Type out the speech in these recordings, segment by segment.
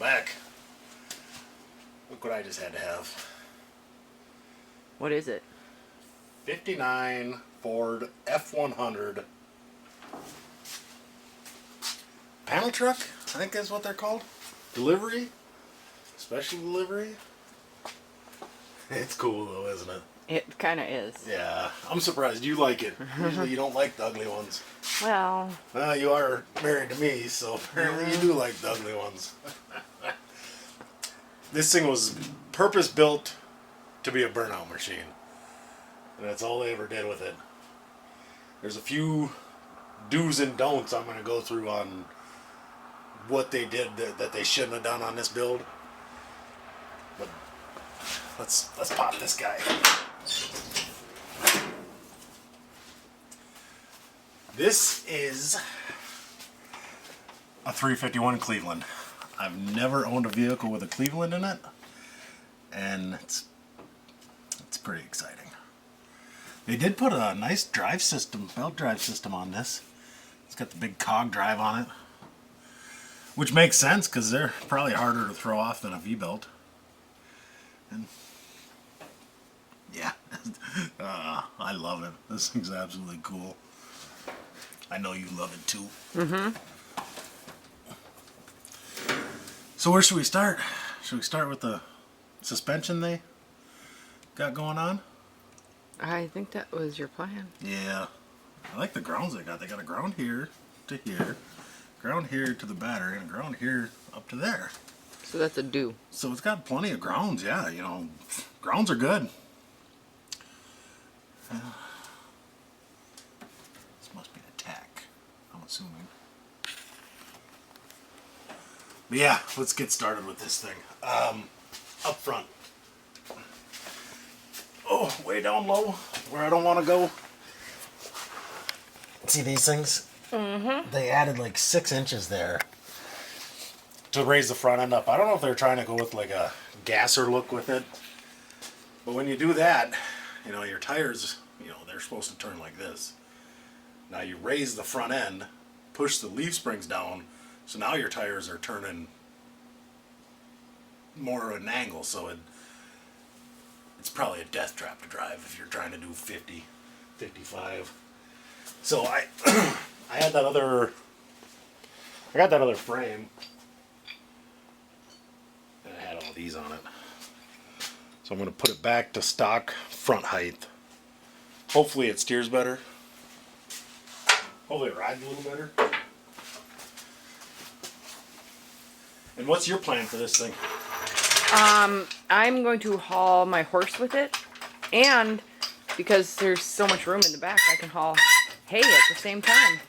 back. Look what I just had to have. What is it? 59 Ford F100 panel truck, I think that's what they're called. Delivery, special delivery. It's cool though, isn't it? It kind of is. Yeah, I'm surprised you like it. Usually you don't like the ugly ones. Well, You are married to me, so apparently you do like the ugly ones. This thing was purpose built to be a burnout machine. And that's all they ever did with it. There's a few do's and don'ts I'm going to go through on what they did that they shouldn't have done on this build. But let's pop this guy. This is a 351 Cleveland. I've never owned a vehicle with a Cleveland in it, and it's pretty exciting. They did put a nice drive system, belt drive system on this. It's got the big cog drive on it, which makes sense because they're probably harder to throw off than a V-belt. And yeah, I love it. This thing's absolutely cool. I know you love it too. Mm-hmm. So where should we start? Should we start with the suspension they got going on? I think that was your plan. Yeah. I like the grounds they got. They got a ground here to here, ground here to the battery, and a ground here up to there. So that's a do. So it's got plenty of grounds, yeah. You know, grounds are good. This must be an attack, I'm assuming. But yeah, let's get started with this thing. Up front. Oh, way down low, where I don't want to go. See these things? Mm-hmm. They added like 6 inches there to raise the front end up. I don't know if they're trying to go with like a gasser look with it. But when you do that, you know, your tires, you know, they're supposed to turn like this. Now you raise the front end, push the leaf springs down, so now your tires are turning more at an angle, so it's probably a death trap to drive if you're trying to do 50, 55. So I got that other frame, and it had all these on it. So I'm going to put it back to stock front height. Hopefully it steers better. Hopefully it rides a little better. And what's your plan for this thing? I'm going to haul my horse with it, and because there's so much room in the back, I can haul hay at the same time.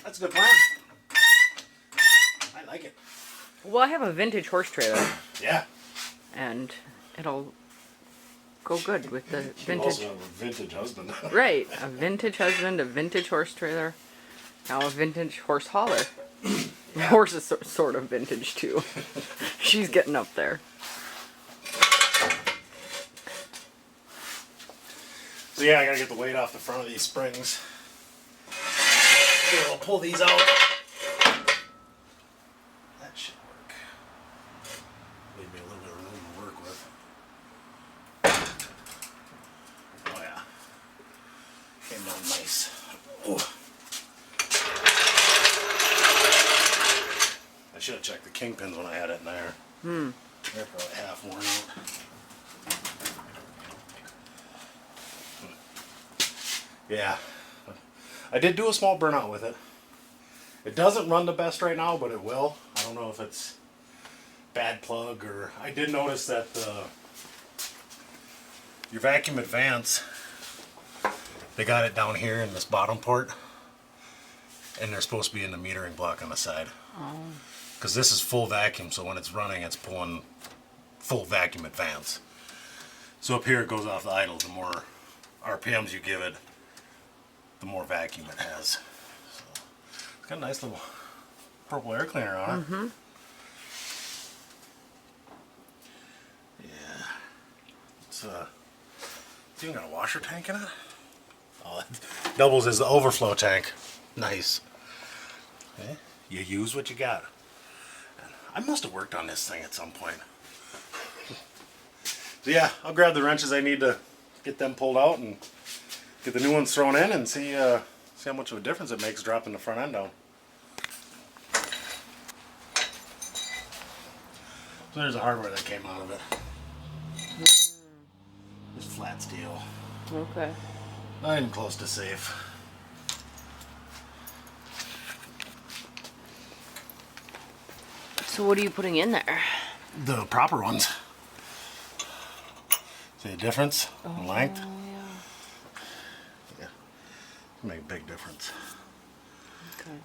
That's a good plan. I like it. Well, I have a vintage horse trailer. Yeah. And it'll go good with the You vintage. also have a vintage husband. Right, a vintage husband, a vintage horse trailer, now a vintage horse hauler. The horse is sort of vintage too. She's getting up there. So yeah, I gotta get the weight off the front of these springs. Here, I'll pull these out. That should work. Leave me a little bit of room to work with. Oh yeah. Came down nice. Ooh. I should have checked the kingpins when I had it in there. They're probably half worn out. Yeah. I did do a small burnout with it. It doesn't run the best right now, but it will. I don't know if it's bad plug or... I did notice that your vacuum advance, they got it down here in this bottom port, and they're supposed to be in the metering block on the side. Oh. Because this is full vacuum, so when it's running, it's pulling full vacuum advance. So up here it goes off the idle. The more RPMs you give it, the more vacuum it has. So it's got a nice little purple air cleaner on it. Mm-hmm. Yeah. It's even got a washer tank in it. Oh, it doubles as the overflow tank. Nice. Okay. You use what you got. I must have worked on this thing at some point. So yeah, I'll grab the wrenches I need to get them pulled out and get the new ones thrown in and see how much of a difference it makes dropping the front end down. So there's the hardware that came out of it. Just flat steel. Okay. Not even close to safe. So what are you putting in there? The proper ones. See the difference in length? Yeah. Make a big difference. Okay.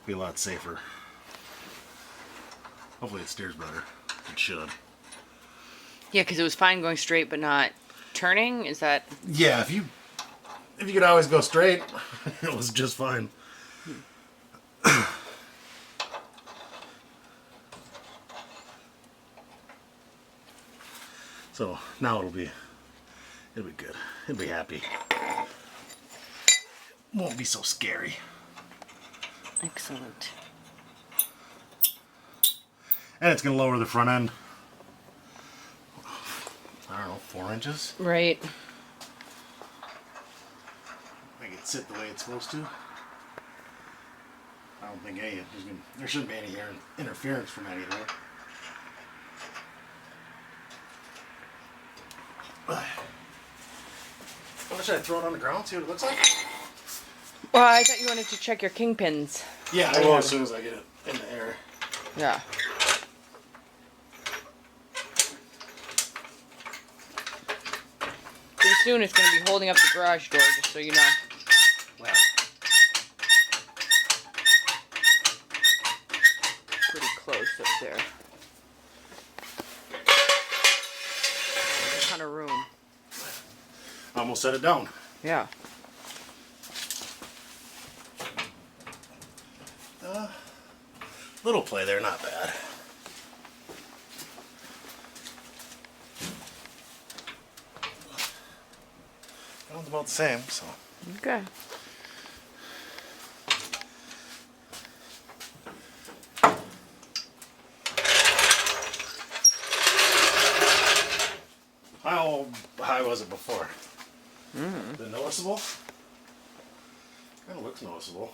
Be a lot safer. Hopefully it steers better. It should. Yeah, because it was fine going straight, but not turning. Is that? Yeah, if you could always go straight, it was just fine. So now it'll be good. It'll be happy. Won't be so scary. Excellent. And it's gonna lower the front end. I don't know, 4 inches. Right. Make it sit the way it's supposed to. I don't think there shouldn't be any interference from anything. Why should I throw it on the ground, see what it looks like? Well, I thought you wanted to check your kingpins. Yeah, I will as soon as I get it in the air. Yeah. Pretty soon it's going to be holding up the garage door, just so you know. Well, Pretty close up there. A ton of room. I almost set it down. Yeah. Little play there, not bad. Sounds about the same, so. Okay. How high was it before? Is it noticeable? Kind of looks noticeable.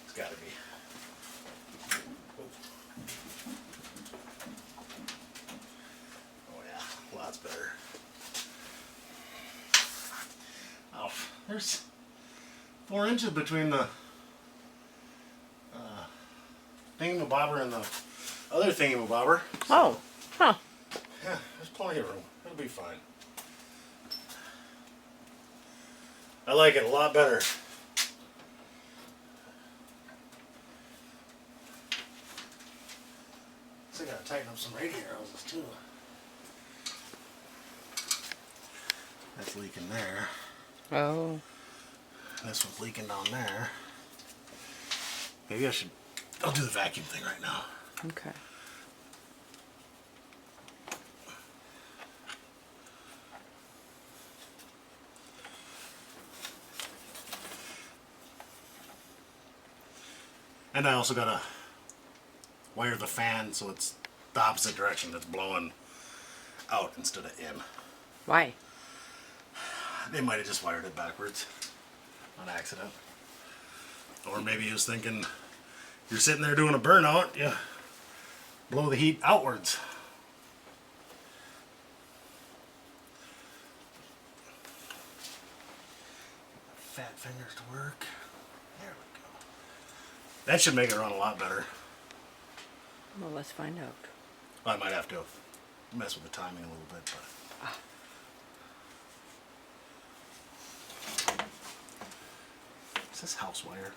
It's got to be. Oh yeah, lots better. Oh, there's 4 inches between the thingamabobber and the other thingamabobber. Oh. Huh. Yeah, there's plenty of room. It'll be fine. I like it a lot better. So I gotta tighten up some radiator hoses too. That's leaking there. Oh. This one's leaking down there. Maybe I'll do the vacuum thing right now. Okay. And I also gotta wire the fan so it's the opposite direction, that's blowing out instead of in. Why? They might have just wired it backwards on accident. Or maybe he was thinking, you're sitting there doing a burnout, you blow the heat outwards. Fat fingers to work. There we go. That should make it run a lot better. Well, let's find out. I might have to mess with the timing a little bit, but. Is this house wire?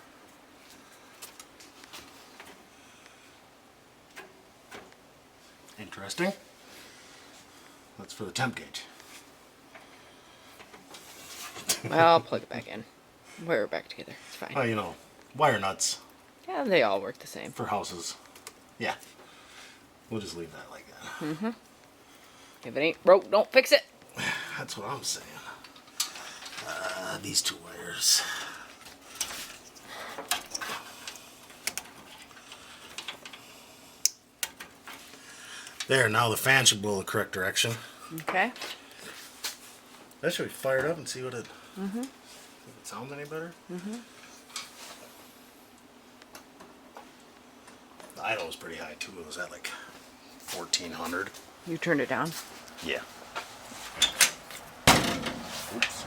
Interesting. That's for the temp gauge. Well, I'll plug it back in. Wire it back together. It's fine. Oh, you know, wire nuts Yeah, they all work the same. for houses. Yeah. We'll just leave that like that. Mm-hmm. If it ain't broke, don't fix it. That's what I'm saying. These two wires. There, now the fan should blow the correct direction. Okay. That should be fired up and see what it... Think it sounds any better? The idle was pretty high too. It was at like 1400. You turned it down? Yeah. Oops.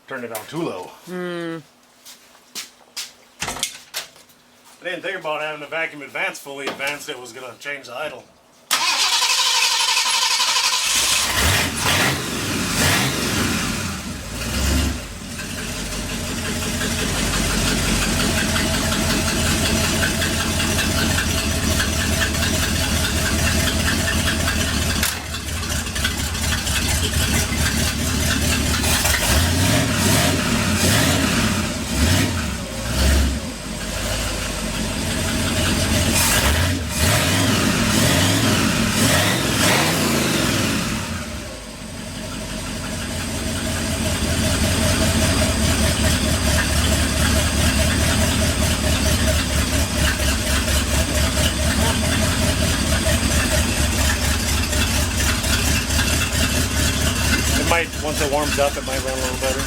Turned it down too low. I didn't think about having the vacuum advance fully advanced. It was going to change the idle. Once it warms up, it might run a little better.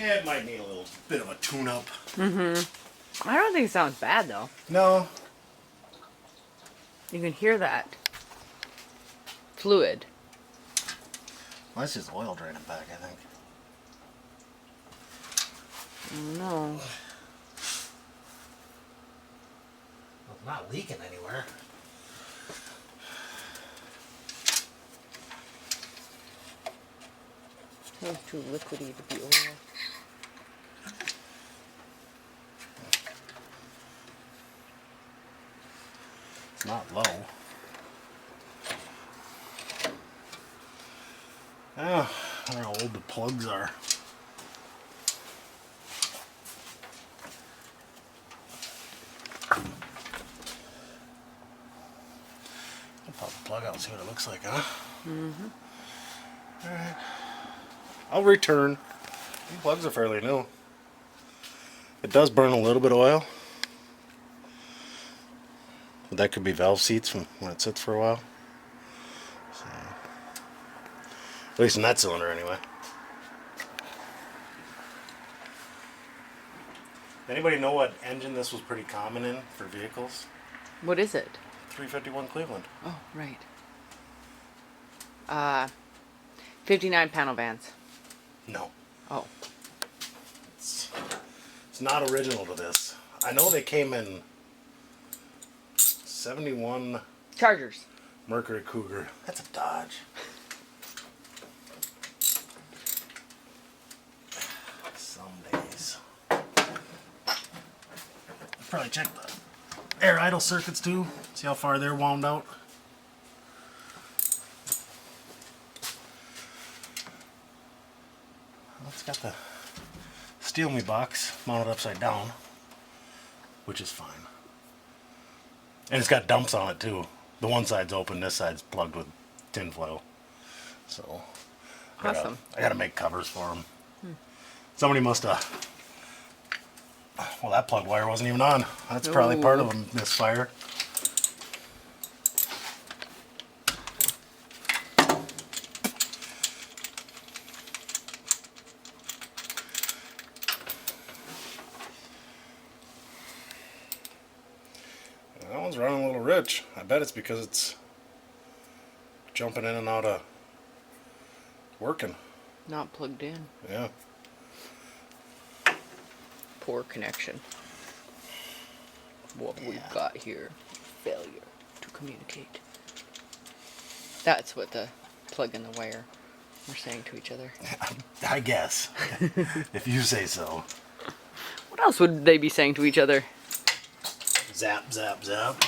It might need a little bit of a tune-up. I don't think it sounds bad though. No. You can hear that fluid. Well, that's just oil draining back, I think. No. Well, it's not leaking anywhere. Sounds too liquidy to be oil. It's not low. Oh, I don't know how old the plugs are. I'll pop the plug out and see what it looks like, huh? Alright. I'll return. These plugs are fairly new. It does burn a little bit of oil. But that could be valve seats from when it sits for a while. So, at least in that cylinder anyway. Anybody know what engine this was pretty common in for vehicles? What is it? 351 Cleveland. Oh, right. 59 panel vans. No. Oh. It's not original to this. I know they came in 71 Chargers. Mercury Cougar. That's a Dodge. Some days. Probably check the air idle circuits too. See how far they're wound out. Well, it's got the steel me box mounted upside down, which is fine. And it's got dumps on it too. The one side's open, this side's plugged with tin foil. So, Awesome. I gotta make covers for them. Somebody must have. Well, that plug wire wasn't even on. That's probably part of a misfire. That one's running a little rich. I bet it's because it's jumping in and out of working. Not plugged in. Yeah. poor connection. What we've got here, failure to communicate. That's what the plug and the wire were saying to each other. I guess. If you say so. What else would they be saying to each other? Zap, zap, zap.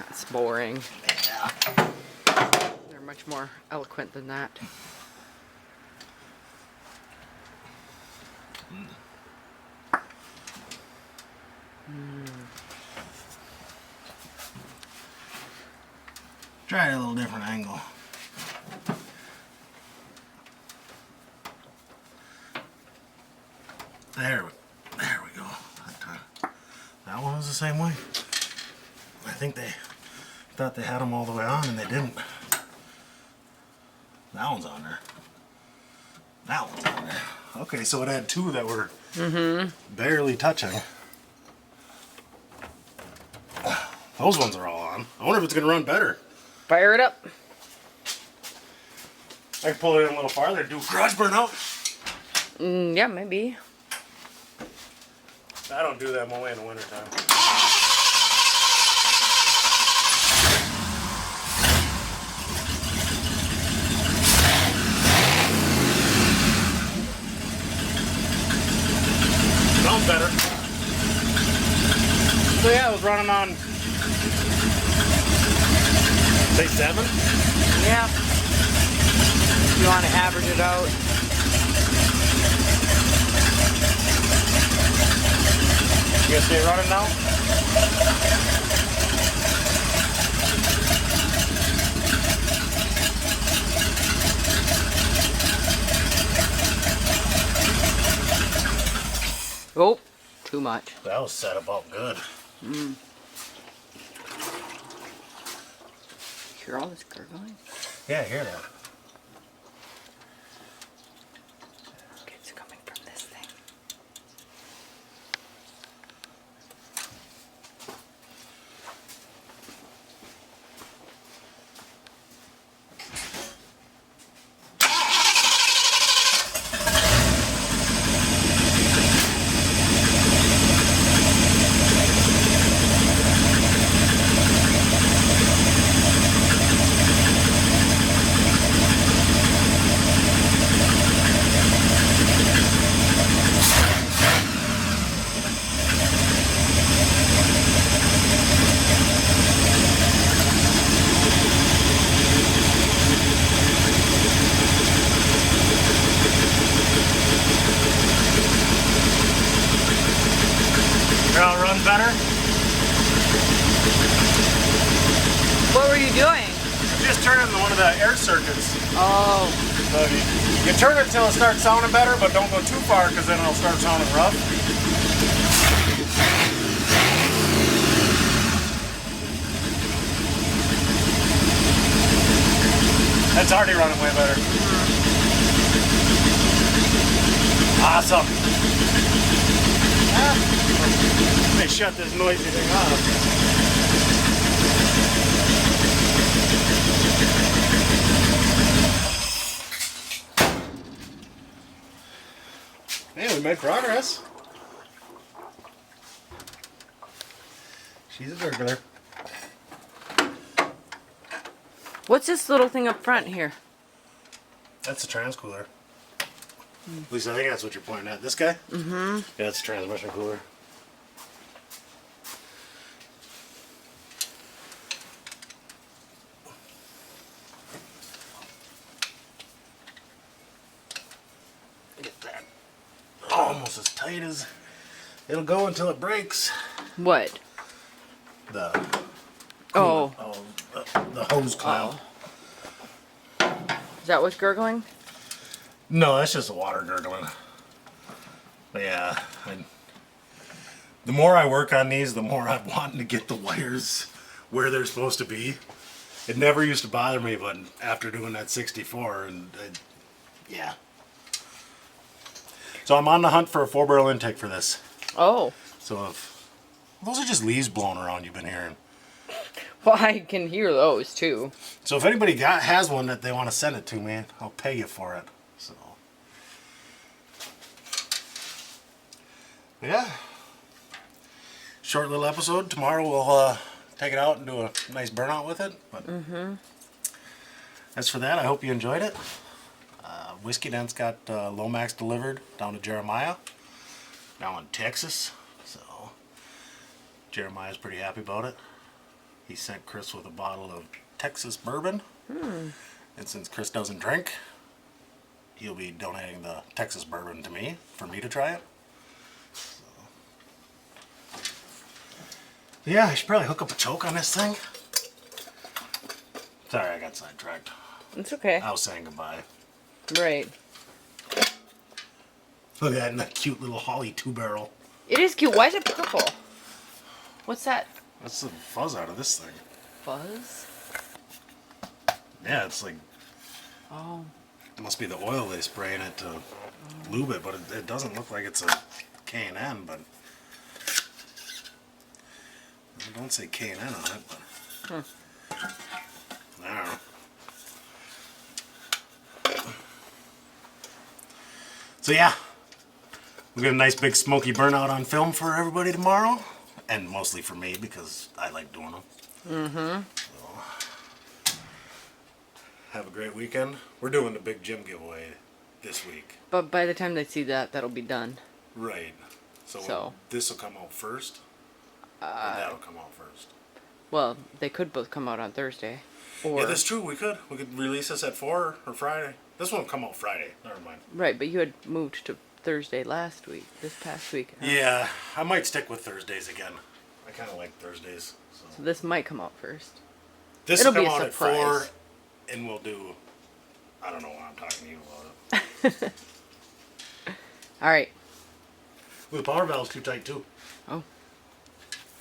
That's boring. Yeah. They're much more eloquent than that. Try a little different angle. There we go. That one was the same way. I think they thought they had them all the way on and they didn't. That one's on there. That one's on there. Okay, so it had two that were barely touching. Those ones are all on. I wonder if it's going to run better. Fire it up. I can pull it in a little farther and do garage burnout. Yeah, maybe. I don't do that way in the wintertime. Sounds better. So yeah, I was running on, say 7? Yeah. You want to average it out. You gonna stay running now? Oh, too much. That was set about good. Hear all this gurgling? Yeah, I hear that. It's coming from this thing. Now run better. What were you doing? Just turn into one of the air circuits. Oh. So you turn it till it starts sounding better, but don't go too far because then it'll start sounding rough. That's already running way better. Awesome. Let me shut this noisy thing off. Hey, we made progress. She's a burglar. What's this little thing up front here? That's a trans cooler. At least I think that's what you're pointing at. This guy? Mm-hmm. Yeah, it's a transmission cooler. Get that almost as tight as it'll go until it breaks. What? The Oh. the hose cloud. Is that what's gurgling? No, that's just the water gurgling. But yeah, the more I work on these, the more I'm wanting to get the wires where they're supposed to be. It never used to bother me, but after doing that 64, yeah. So I'm on the hunt for a 4-barrel intake for this. Oh. So if those are just leaves blowing around you've been hearing. Well, I can hear those too. So if anybody has one that they want to send it to me, I'll pay you for it. So Yeah. Short little episode. Tomorrow we'll take it out and do a nice burnout with it. But as for that, I hope you enjoyed it. Whiskey Dent's got Lomax delivered down to Jeremiah, down in Texas. So Jeremiah's pretty happy about it. He sent Chris with a bottle of Texas bourbon. And since Chris doesn't drink, he'll be donating the Texas bourbon to me for me to try it. So. Yeah, I should probably hook up a choke on this thing. Sorry, I got sidetracked. It's okay. I was saying goodbye. Right. Look at that cute little Holly 2-barrel. It is cute. Why is it purple? What's that? That's the fuzz out of this thing. Fuzz? Yeah, it's like, Oh. it must be the oil they spray in it to lube it, but it doesn't look like it's a K&N, but it don't say K&N on it, but I don't know. So yeah, we got a nice big smoky burnout on film for everybody tomorrow, and mostly for me because I like doing them. So, have a great weekend. We're doing the big gym giveaway this week. But by the time they see that, that'll be done. Right. So this will come out first, or that'll come out first. Well, they could both come out on Thursday. Or, Yeah, that's true. We could release this at 4 or Friday. This one will come out Friday. Never mind. Right, but you had moved to Thursday last week, this past week. Yeah, I might stick with Thursdays again. I kind of like Thursdays. So this might come out first. This It'll will be come a out at surprise. 4, and we'll do. I don't know why I'm talking to you about it. All right. Ooh, the power valve's too tight too. Oh.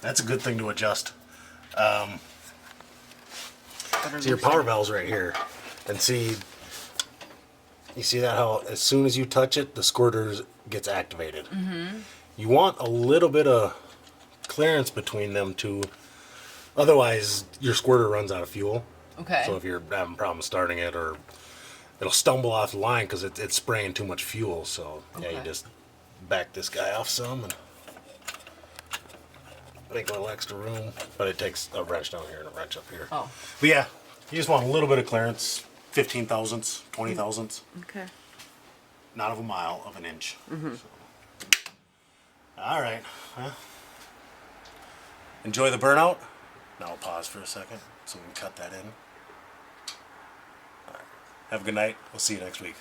That's a good thing to adjust. Better See, your power valve's right here, and see. You see that how as soon as you touch it, the squirter gets activated. You want a little bit of clearance between them two. Otherwise, your squirter runs out of fuel. Okay. So if you're having problems starting it, or it'll stumble off the line because it's spraying too much fuel. So yeah, you Okay. just back this guy off some and make a little extra room. But it takes a wrench down here and a wrench up here. Oh. But yeah, you just want a little bit of clearance. 15 thousandths, 20 thousandths, Okay. not of a mile, of an inch. So. All right. Well, enjoy the burnout. Now I'll pause for a second so we can cut that in. All right. Have a good night. We'll see you next week.